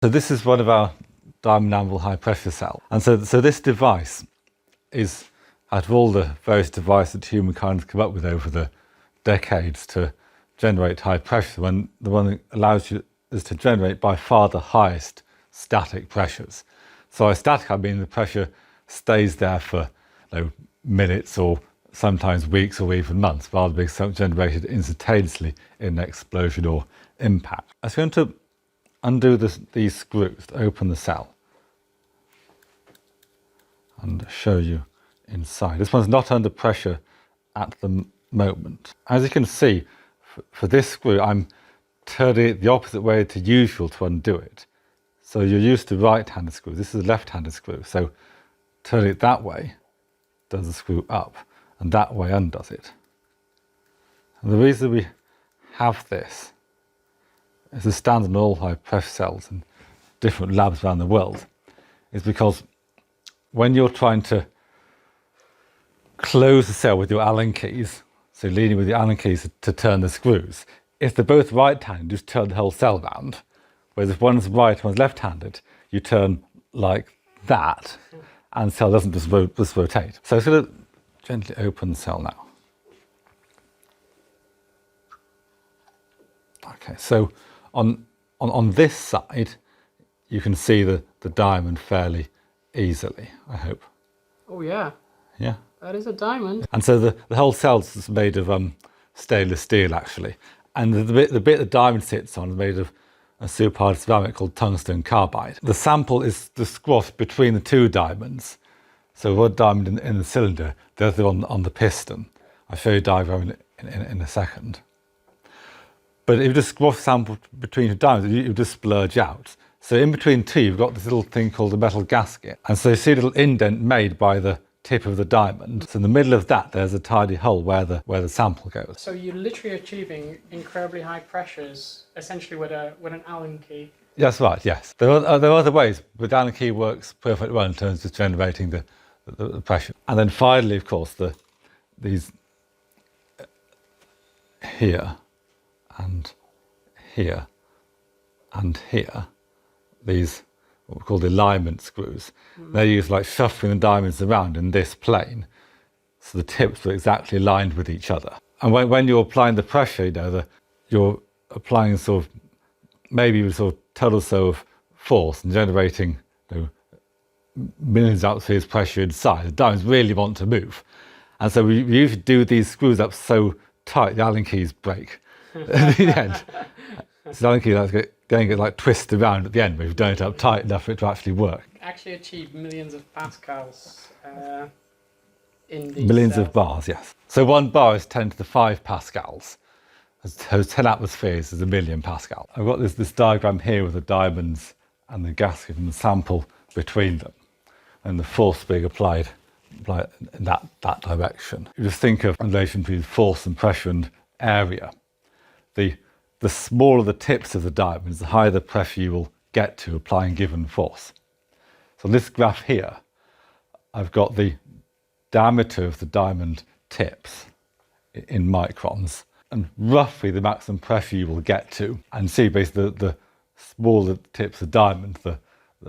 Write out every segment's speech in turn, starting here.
So this is one of our diamond anvil high pressure cells. And so this device is, out of all the various devices that humankind has come up with over the decades to generate high pressure, the one that allows you is to generate by far the highest static pressures. So by static, I mean the pressure stays there for minutes or sometimes weeks or even months, rather than being generated instantaneously in an explosion or impact. I'm going to undo these screws to open the cell and show you inside. This one's not under pressure at the moment. As you can see, for this screw, I'm turning it the opposite way to usual to undo it. So you're used to right-handed screws. This is a left-handed screw. So turning it that way does the screw up, and that way undoes it. And the reason we have this is a standard in all high pressure cells in different labs around the world, is because when you're trying to close the cell with your Allen keys, so leaning with your Allen keys to turn the screws, if they're both right-handed, you just turn the whole cell round. Whereas if one's right and one's left-handed, you turn like that, and the cell doesn't just rotate. So I'm going to gently open the cell now. Okay, so on this side, you can see the diamond fairly easily, I hope. Oh yeah. Yeah. That is a diamond. And so the whole cell's is made of stainless steel, actually. And the bit the diamond sits on is made of a super-hard ceramic called tungsten carbide. The sample is the squash between the two diamonds. So one diamond in the cylinder, the other on the piston. I'll show you a diagram in a second. But if you just squash the sample between two diamonds, you just splurge out. So in between two, you've got this little thing called a metal gasket. And so you see a little indent made by the tip of the diamond. So in the middle of that, there's a tiny hole where the sample goes. So you're literally achieving incredibly high pressures, essentially with an Allen key. That's right, yes. There are other ways, but the Allen key works perfectly well in terms of generating the pressure. And then finally, of course, these here and here and here, these what we call the alignment screws. They're used like shuffling the diamonds around in this plane, so the tips are exactly aligned with each other. And when you're applying the pressure, you're applying sort of maybe a sort of total so of force and generating millions of atmospheres pressure inside. The diamonds really want to move, and so we usually do these screws up so tight the Allen keys break at the end. So the Allen key that's going to get twist around at the end, but you've done it up tight enough for it to actually work. Actually achieve millions of pascals in these Millions cells. of bars, yes. So 1 bar is 10 to the 5 pascals. So 10 atmospheres is 1,000,000 pascals. I've got this diagram here with the diamonds and the gasket and the sample between them, and the force being applied in that direction. You just think of in relation between force and pressure and area. The smaller the tips of the diamonds, the higher the pressure you will get to applying given force. So on this graph here, I've got the diameter of the diamond tips in microns, and roughly the maximum pressure you will get to. And see, basically, the smaller the tips of diamond, the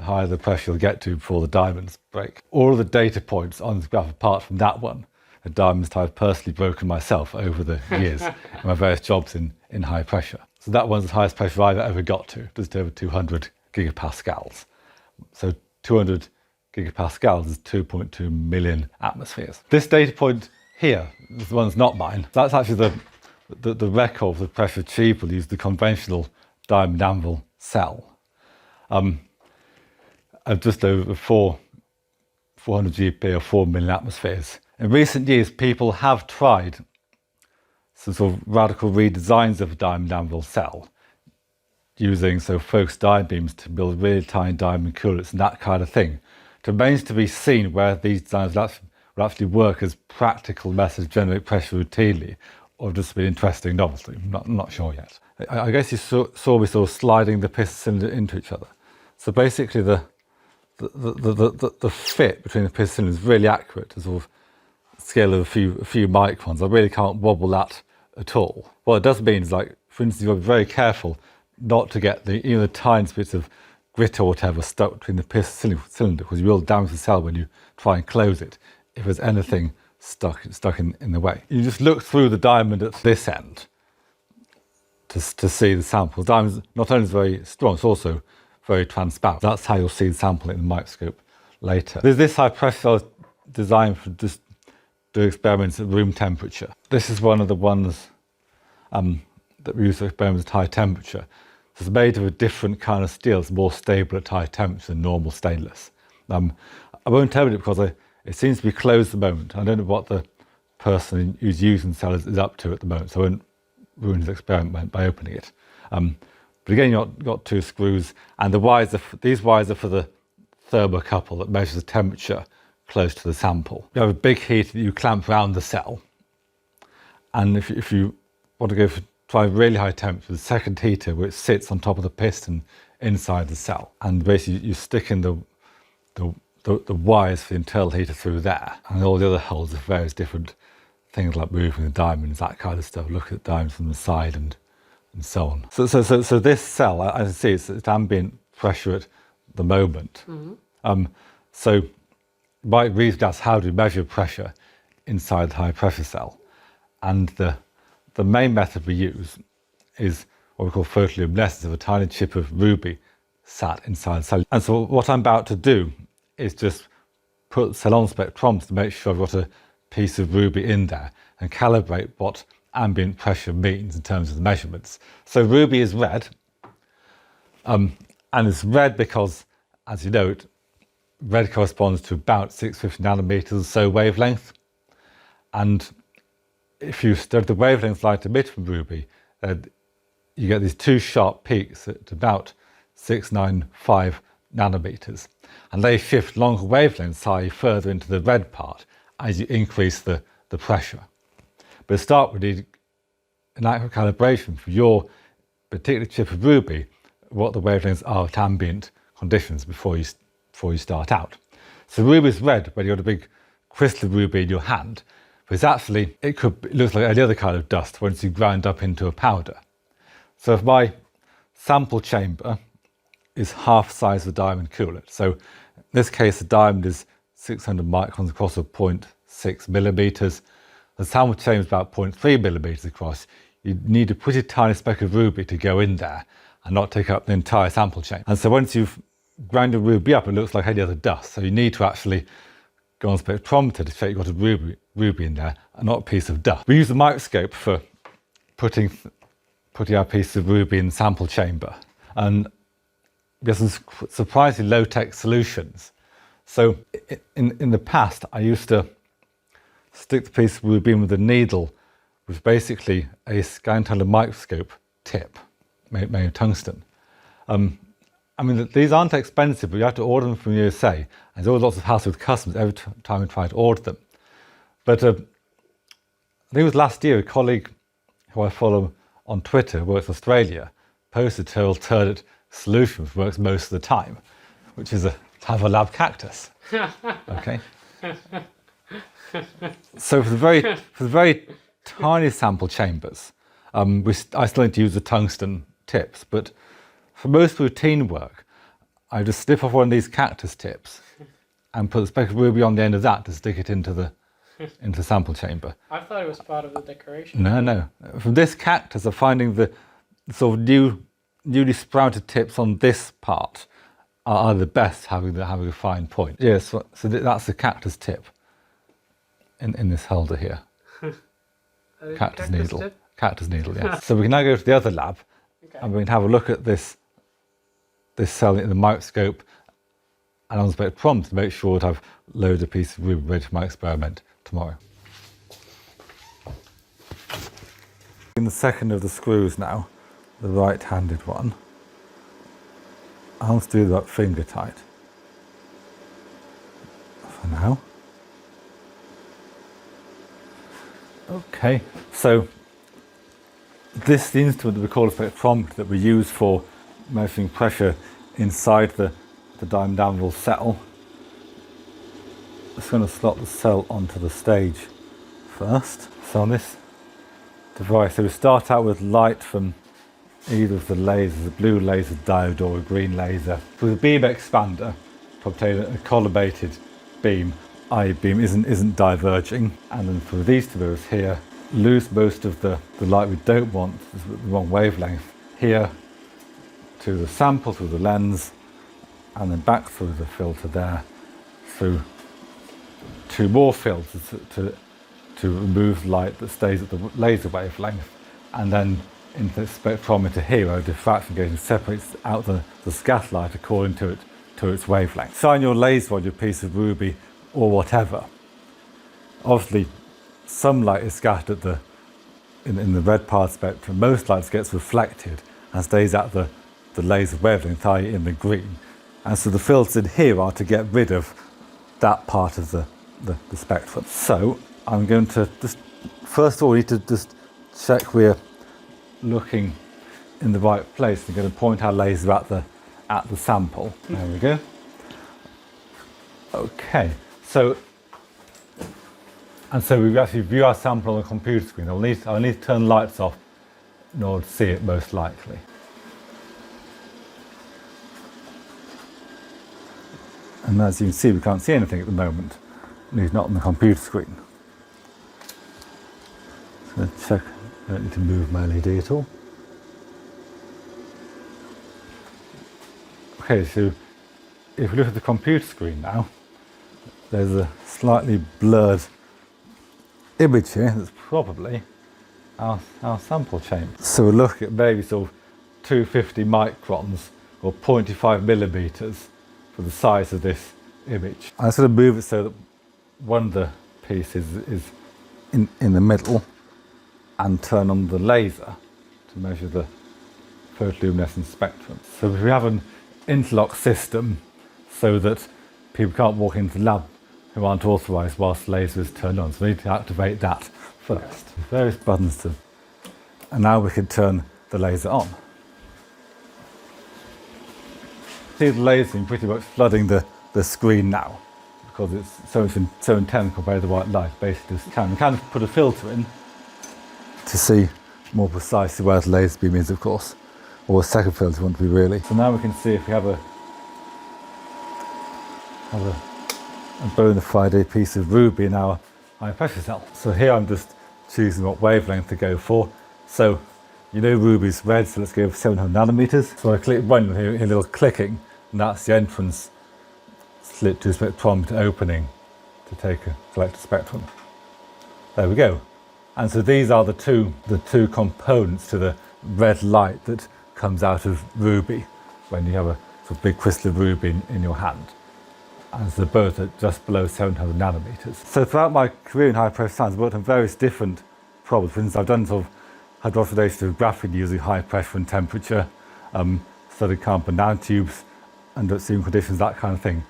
higher the pressure you'll get to before the diamonds break. All of the data points on this graph, apart from that one, are diamonds I've personally broken myself over the years in my various jobs in high pressure. So that one's the highest pressure I've ever got to, just over 200 gigapascals. So 200 gigapascals is 2.2 million atmospheres. This data point here, this one's not mine. That's actually the record of the pressure achievable using the conventional diamond anvil cell. Of just over 400 GP or 4 million atmospheres. In recent years, people have tried some sort of radical redesigns of a diamond anvil cell, using focused ion beams to build really tiny diamond coolants and that kind of thing. It remains to be seen whether these designs will actually work as practical methods to generate pressure routinely, or just be an interesting novelty. I'm not sure yet. I guess you saw me sort of sliding the piston cylinder into each other. So basically the fit between the piston is really accurate to sort of scale of a few microns. I really can't wobble that at all. What it does mean is, for instance, you've got to be very careful not to get the tiniest bits of grit or whatever stuck between the piston cylinder, because you will damage the cell when you try and close it if there's anything stuck in the way. You just look through the diamond at this end to see the sample. The diamond not only is very strong, it's also very transparent. That's how you'll see the sample in the microscope later. There's this high pressure cell is designed for just do experiments at room temperature. This is one of the ones that we use for experiments at high temperature. It's made of a different kind of steel. It's more stable at high temperature than normal stainless. I won't tell you because it seems to be closed at the moment. I don't know what the person who's using the cell is up to at the moment, so I won't ruin his experiment by opening it. But again, you've got two screws, and these wires are for the thermocouple that measures the temperature close to the sample. You have a big heater that you clamp around the cell, and if you want to try really high temperature, the second heater, which sits on top of the piston inside the cell, and basically you stick in the wires for the internal heater through there, and all the other holes of various different things like moving the diamonds, that kind of stuff. Look at diamonds from the side and so on. So this cell, as you see, it's ambient pressure at the moment. So by reason, that's how do you measure pressure inside the high pressure cell. And the main method we use is what we call photoluminescence, of a tiny chip of ruby sat inside the cell. And so what I'm about to do is just put the cell on spectrometer to make sure I've got a piece of ruby in there and calibrate what ambient pressure means in terms of the measurements. So ruby is red, and it's red because, as you know, red corresponds to about 650 nanometers or so wavelength. And if you study the wavelength light emitted from ruby, you get these two sharp peaks at about 695 nanometers. And they shift longer wavelengths slightly further into the red part as you increase the pressure. But to start with, you need an accurate calibration for your particular chip of ruby, what the wavelengths are at ambient conditions before you start out. So ruby is red when you've got a big crystal of ruby in your hand, but it's actually, it looks like any other kind of dust once you grind up into a powder. So if my sample chamber is half the size of a diamond coolant, so in this case the diamond is 600 microns across of 0.6 millimeters, the sample chamber is about 0.3 millimeters across. You need a pretty tiny speck of ruby to go in there and not take up the entire sample chamber. And so once you've ground your ruby up, it looks like any other dust. So you need to actually go on spectrometer to check you've got a ruby in there and not a piece of dust. We use a microscope for putting our piece of ruby in the sample chamber, and we have some surprisingly low-tech solutions. So in the past, I used to stick the piece of ruby in with a needle with basically a scan tunnel microscope tip made of tungsten. I mean, these aren't expensive, but you have to order them from the USA. And there's always lots of hassle with customs every time we try to order them. But I think it was last year, a colleague who I follow on Twitter, who works in Australia, posted her alternate solution, which works most of the time, which is to have a lab cactus. Okay. So for the very tiny sample chambers, I still need to use the tungsten tips, but for most routine work, I just snip off one of these cactus tips and put a speck of ruby on the end of that to stick it into the sample chamber. I thought it was part of the decoration. No. From this cactus, I'm finding the sort of newly sprouted tips on this part are the best, having a fine point. Yes, so that's the cactus tip in this holder here. Cactus needle. Tip? Cactus needle, yes. So we can now go to the other lab, and we can have a look at this cell in the microscope and on the spectrometer to make sure to have loads of pieces of ruby ready for my experiment tomorrow. In the second of the screws now, the right-handed one, I'll just do that finger tight for now. Okay, so this is the instrument that we call a spectrometer that we use for measuring pressure inside the diamond anvil cell. I'm just going to slot the cell onto the stage first. So on this device, so we start out with light from either of the lasers, a blue laser diode or a green laser, with a beam expander to obtain a collimated beam. I beam isn't diverging, and then for these two mirrors here, lose most of the light we don't want, the wrong wavelength, here to the sample through the lens, and then back through the filter there, through two more filters to remove light that stays at the laser wavelength, and then into the spectrometer here, where a diffraction gauge separates out the scatter light according to its wavelength. Shine your laser on your piece of ruby or whatever. Obviously, some light is scattered in the red part spectrum. Most light gets reflected and stays at the laser wavelength, i.e. in the green. And so the filters in here are to get rid of that part of the spectrum. So I'm going to just, first of all, we need to just check we're looking in the right place. I'm going to point our laser at the sample. There we go. Okay, so we actually view our sample on the computer screen. I'll need to turn the lights off in order to see it most likely. And as you can see, we can't see anything at the moment, at least not on the computer screen. So check, I don't need to move my LED at all. Okay, so if we look at the computer screen now, there's a slightly blurred image here that's probably our sample chamber. So we'll look at maybe sort of 250 microns or 0.5 millimeters for the size of this image. I sort of move it so that one of the pieces is in the middle and turn on the laser to measure the photoluminescence spectrum. So if we have an interlock system so that people can't walk into the lab who aren't authorised whilst the laser is turned on, so we need to activate that first. Various buttons and now we can turn the laser on. See the laser pretty much flooding the screen now because it's so intense compared to the white light. Basically, we can put a filter in to see more precisely where the laser beam is, of course, or a second filter we want to be really. So now we can see if we have a bona fide piece of ruby in our high pressure cell. So here I'm just choosing what wavelength to go for. So you know ruby's red, so let's go for 700 nanometers. So I click one, you hear a little clicking, and that's the entrance slit to spectrometer opening to take a collector spectrum. There we go. And so these are the two components to the red light that comes out of ruby when you have a sort of big crystal of ruby in your hand. And so they're both at just below 700 nanometers. So throughout my career in high pressure science, I've worked on various different problems. For instance, I've done sort of hydroxylation of graphene using high pressure and temperature, studied carbon nanotubes under extreme conditions, that kind of thing.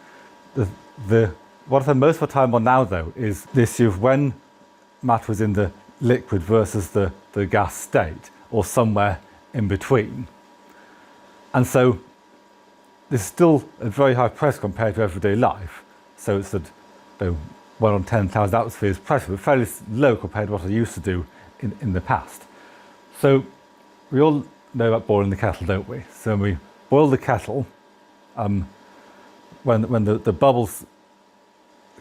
What I spend most of my time on now, though, is the issue of when matter is in the liquid versus the gas state, or somewhere in between. And so this is still a very high pressure compared to everyday life. So it's at 1 on 10,000 atmospheres pressure, but fairly low compared to what I used to do in the past. So we all know about boiling the kettle, don't we? So when we boil the kettle, when the bubbles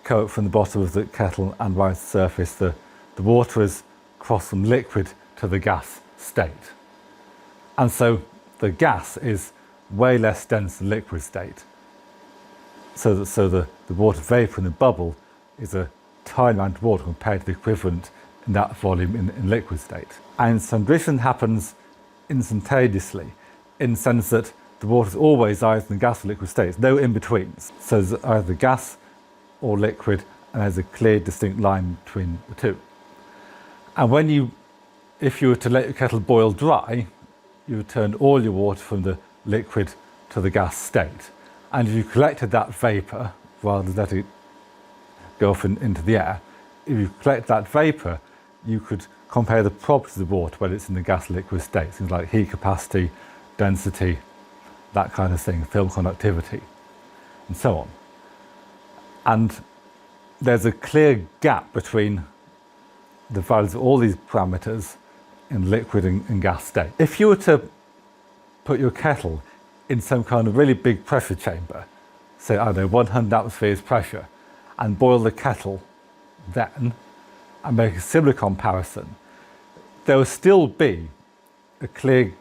come up from the bottom of the kettle and rise to the surface, the water is crossed from liquid to the gas state. And so the gas is way less dense than liquid state. So the water vapour in the bubble is a tiny amount of water compared to the equivalent in that volume in liquid state. And transition happens instantaneously in the sense that the water is always either in the gas or liquid state. There's no in-betweens. So there's either gas or liquid, and there's a clear, distinct line between the two. And if you were to let your kettle boil dry, you would turn all your water from the liquid to the gas state. And if you collected that vapour, rather than letting it go off into the air, if you collect that vapour, you could compare the properties of the water, whether it's in the gas or liquid state, things like heat capacity, density, that kind of thing, film conductivity, and so on. And there's a clear gap between the values of all these parameters in liquid and gas state. If you were to put your kettle in some kind of really big pressure chamber, say, I don't know, 100 atmospheres pressure, and boil the kettle then, and make a similar comparison, there will still be a clear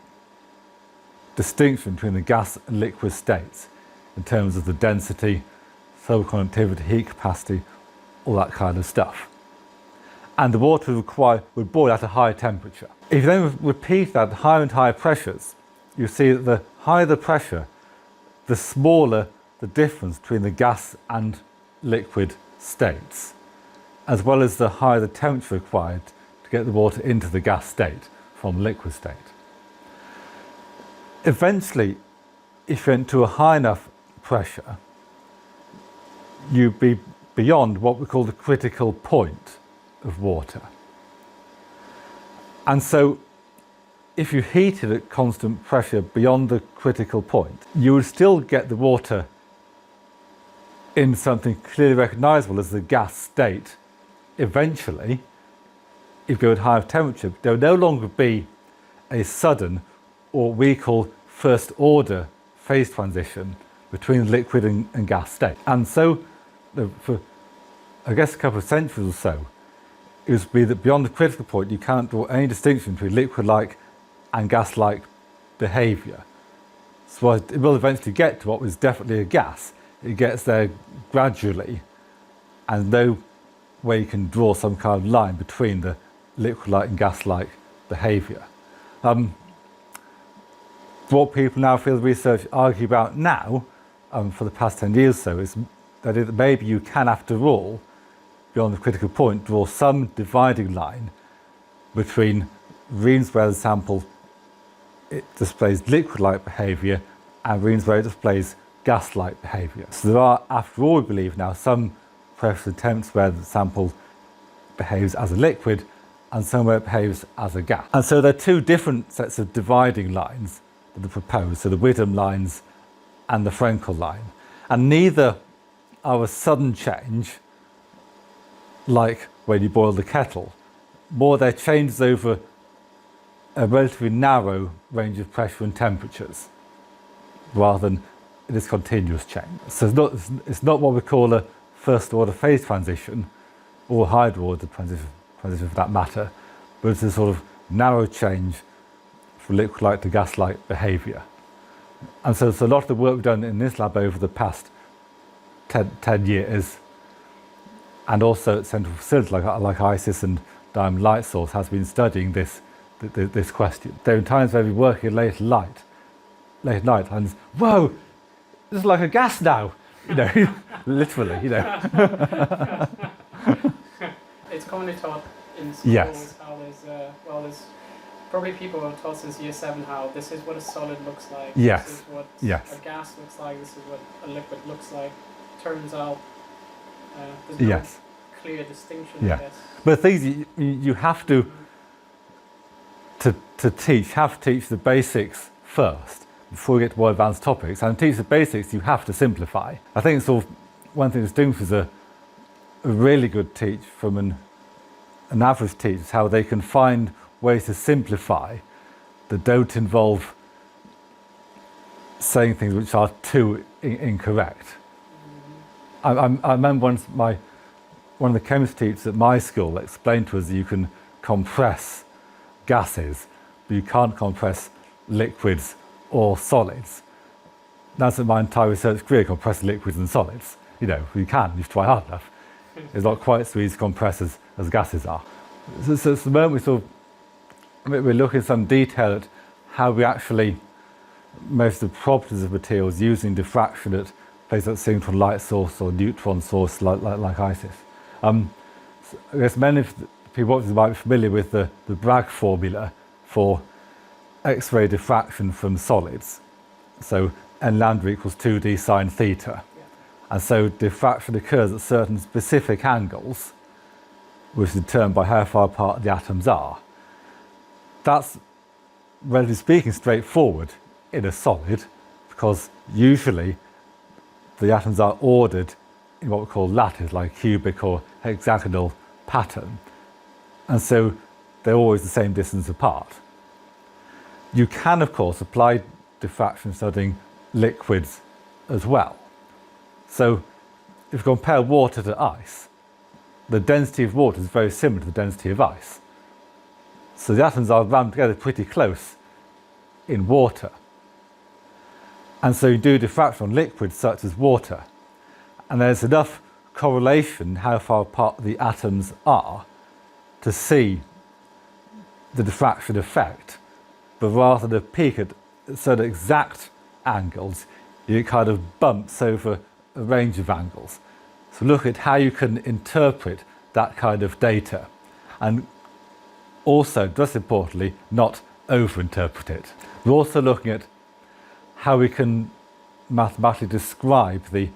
distinction between the gas and liquid states in terms of the density, thermal conductivity, heat capacity, all that kind of stuff. And the water required would boil at a high temperature. If you then repeat that at higher and higher pressures, you see that the higher the pressure, the smaller the difference between the gas and liquid states, as well as the higher the temperature required to get the water into the gas state from the liquid state. Eventually, if you went to a high enough pressure, you'd be beyond what we call the critical point of water. And so if you heat it at constant pressure beyond the critical point, you would still get the water in something clearly recognizable as the gas state. Eventually, if you go at higher temperature, there will no longer be a sudden, or we call first order phase transition between liquid and gas state. And so for, I guess, a couple of centuries or so, it would be that beyond the critical point, you can't draw any distinction between liquid-like and gas-like behaviour. So it will eventually get to what was definitely a gas. It gets there gradually, and no way you can draw some kind of line between the liquid-like and gas-like behaviour. What people now field research argue about now, for the past 10 years or so, is that maybe you can, after all, beyond the critical point, draw some dividing line between regions where the sample it displays liquid-like behaviour and regions where it displays gas-like behaviour. So there are, after all, we believe now, some pressure temps where the sample behaves as a liquid and some where it behaves as a gas. And so there are two different sets of dividing lines that are proposed, so the Widom lines and the Frenkel line. And neither are a sudden change, like when you boil the kettle. More they're changes over a relatively narrow range of pressure and temperatures, rather than this continuous change. So it's not what we call a first order phase transition, or higher order transition for that matter, but it's a sort of narrow change from liquid-like to gas-like behaviour. And so a lot of the work we've done in this lab over the past 10 years, and also at central facilities like ISIS and Diamond Light Source, has been studying this question. There are times where we're working late at night, and whoa, this is like a gas now, literally, It's commonly taught in schools. Yes. How there's probably people who have taught since year 7 how this is what a solid looks like. Yes. This is what Yes. a gas looks like. This is what a liquid looks like. Turns out there's no Yes. clear distinction. Yeah. I guess. But things you have to teach the basics first before you get to more advanced topics. And to teach the basics, you have to simplify. I think sort of one thing that distinguishes a really good teach from an average teacher is how they can find ways to simplify that don't involve saying things which are too incorrect. I remember once one of the chemistry teachers at my school explained to us that you can compress gases, but you can't compress liquids or solids. That's in my entire research career, compressing liquids and solids. You can, you try hard enough. It's not quite so easy to compress as gases are. So at the moment we look in some detail at how we actually most of the properties of materials using diffraction at places like synchrotron light source or neutron source like ISIS. I guess many of the people might be familiar with the Bragg formula for X-ray diffraction from solids. So n lambda equals 2d sine theta. Yeah. And so diffraction occurs at certain specific angles, which is determined by how far apart the atoms are. That's, relatively speaking, straightforward in a solid, because usually the atoms are ordered in what we call lattice, like cubic or hexagonal pattern. And so they're always the same distance apart. You can, of course, apply diffraction studying liquids as well. So if you compare water to ice, the density of water is very similar to the density of ice. So the atoms are rammed together pretty close in water. And so you do diffraction on liquids such as water, and there's enough correlation how far apart the atoms are to see the diffraction effect, but rather than peak at certain exact angles, you kind of bumps over a range of angles. So look at how you can interpret that kind of data, and also, just importantly, not overinterpret it. We're also looking at how we can mathematically describe the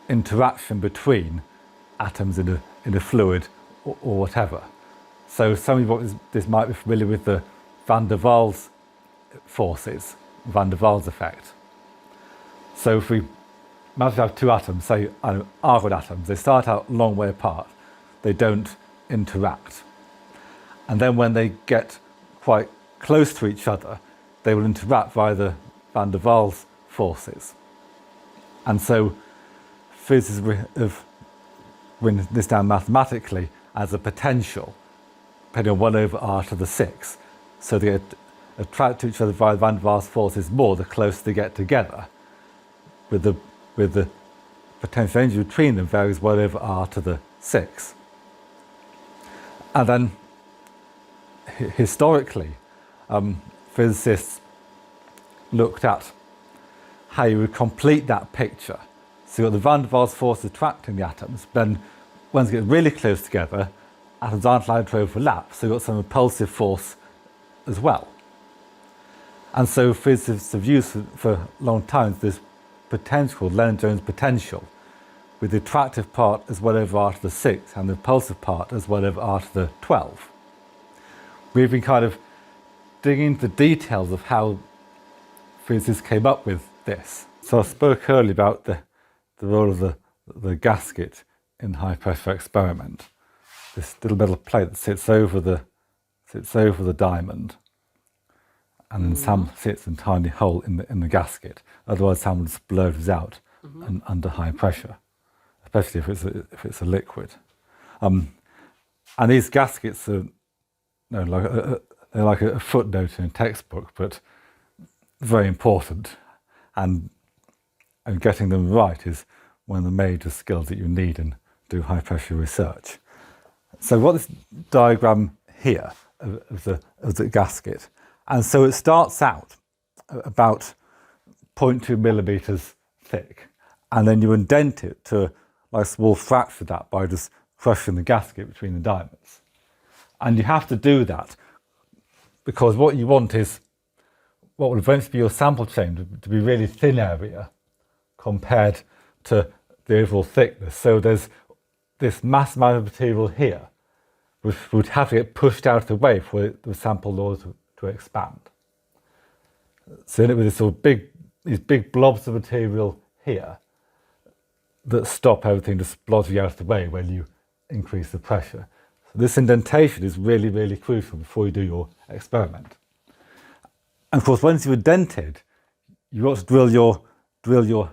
interaction between atoms in a fluid or whatever. So some of you this might be familiar with the van der Waals forces, van der Waals effect. So if we imagine have two atoms, say argon atoms, they start out a long way apart, they don't interact. And then when they get quite close to each other, they will interact via the van der Waals forces. And so physicists have written this down mathematically as a potential, depending on 1 over r to the 6. So they get attracted to each other via the van der Waals forces more the closer they get together, with the potential energy between them varies 1 over r to the 6. And then historically, physicists looked at how you would complete that picture. So you've got the van der Waals force attracting the atoms, but then once they get really close together, atoms aren't allowed to overlap, so you've got some repulsive force as well. And so physicists have used for a long time this potential called Lennon-Jones potential, with the attractive part as 1 over r to the 6 and the repulsive part as 1 over r to the 12. We've been kind of digging into the details of how physicists came up with this. So I spoke earlier about the role of the gasket in high pressure experiment. This little metal plate that sits over the diamond, and then some sits in a tiny hole in the gasket. Otherwise, some explodes out under high pressure, especially if it's a liquid. And these gaskets are they're like a footnote in a textbook, but very important. And getting them right is one of the major skills that you need in do high pressure research. So what this diagram here of the gasket, and so it starts out about 0.2 millimeters thick, and then you indent it to like a small fraction of that by just crushing the gasket between the diamonds. And you have to do that because what you want is what will eventually be your sample chamber to be really thin area compared to the overall thickness. So there's this mass amount of material here which would have to get pushed out of the way for the sample in order to expand. So in it with this sort of these big blobs of material here that stop everything just splodging out of the way when you increase the pressure. So this indentation is really, really crucial before you do your experiment. And of course, once you've indented, you've got to drill your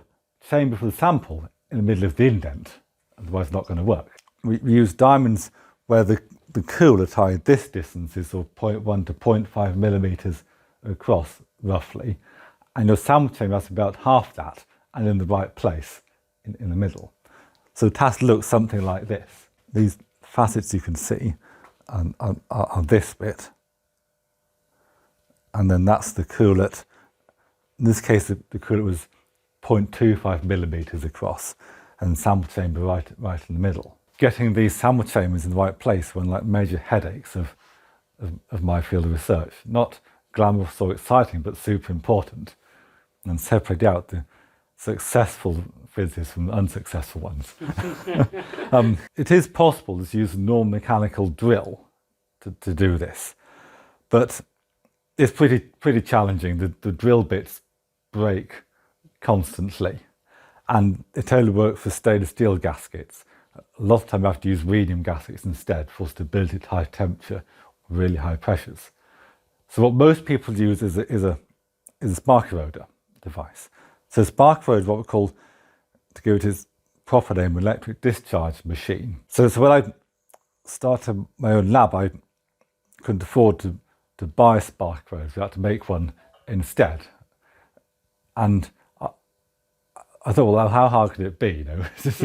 chamber for the sample in the middle of the indent, otherwise it's not going to work. We use diamonds where the cooler tie this distance is sort of 0.1 to 0.5 millimeters across, roughly, and your sample chamber has to be about half that and in the right place in the middle. So the task looks something like this. These facets you can see are this bit, and then that's the coolet. In this case, the coolet was 0.25 millimeters across, and the sample chamber right in the middle. Getting these sample chambers in the right place were like major headaches of my field of research. Not glamorous or exciting, but super important, and separate out the successful physicists from the unsuccessful ones. It is possible to use a normal mechanical drill to do this, but it's pretty challenging. The drill bits break constantly, and it only works for stainless steel gaskets. A lot of time you have to use rhenium gaskets instead for stability at high temperature, really high pressures. So what most people use is is a spark eroder device. So spark eroder is what we call, to give it its proper name, electric discharge machine. So when I started my own lab, I couldn't afford to buy a spark eroder. We had to make one instead. And I thought, well, how hard could it be? You know, it's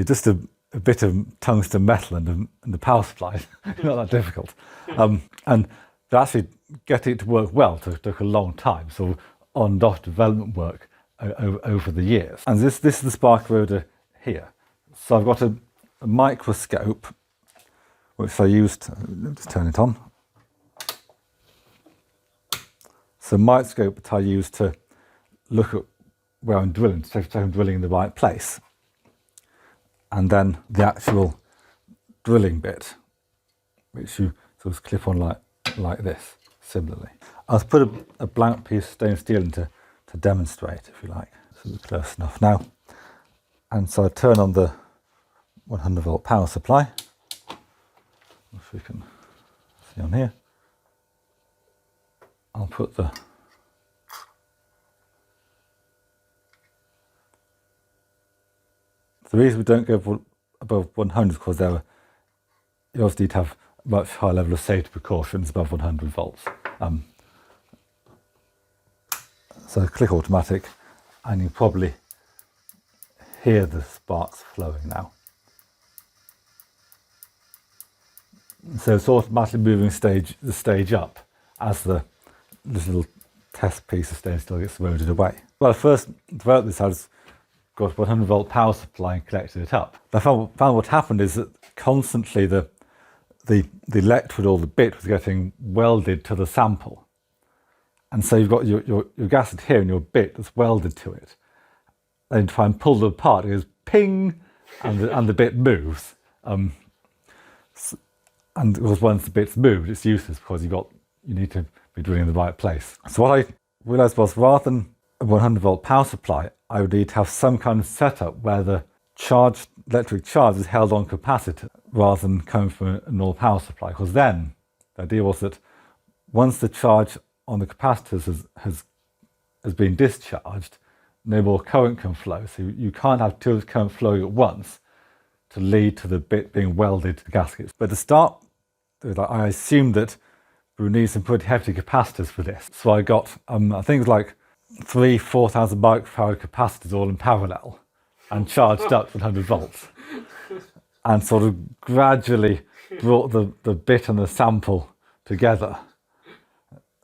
just a bit of tungsten metal and the power supply. Not that difficult. And to actually getting it to work well took a long time. So on and off development work over the years. And this is the spark eroder here. So I've got a microscope, which I used. Let me just turn it on. So microscope that I use to look at where I'm drilling, to check I'm drilling in the right place. And then the actual drilling bit, which you sort of clip on like this, similarly. I'll put a blank piece of stainless steel in to demonstrate, if you like. So it's close enough now. And so I turn on the 100 volt power supply, which we can see on here. I'll put the reason we don't go above 100 is because you obviously need to have a much higher level of safety precautions above 100 volts. So click automatic, and you probably hear the sparks flowing now. So it's automatically moving the stage up as this little test piece of stainless steel gets eroded away. Well, I first developed this, I was got a 100 volt power supply and connected it up. I found what happened is that constantly the electrode or the bit was getting welded to the sample. And so you've got your gasket here and your bit that's welded to it. Then try and pull them apart, it goes ping, and the bit moves. And of course, once the bit's moved, it's useless because you need to be drilling in the right place. So what I realised was, rather than a 100 volt power supply, I would need to have some kind of setup where the electric charge is held on capacitor rather than coming from a normal power supply. Because then the idea was that once the charge on the capacitors has been discharged, no more current can flow. So you can't have too much current flowing at once to lead to the bit being welded to the gaskets. But to start with, I assumed that we would need some pretty hefty capacitors for this. So I got, I think it was like 4,000 microfarad capacitors all in parallel and charged up to 100 volts. And sort of gradually brought the bit and the sample together.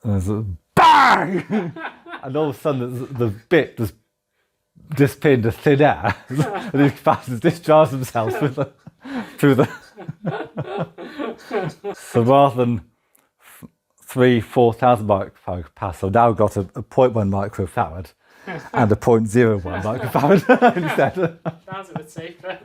And there's a bang! And all of a sudden the bit just disappeared into thin air. And these capacitors discharged themselves through the So rather than 4,000 microfarad capacitor, I've now got a 0.1 microfarad and a 0.01 microfarad instead. That's a bit safer.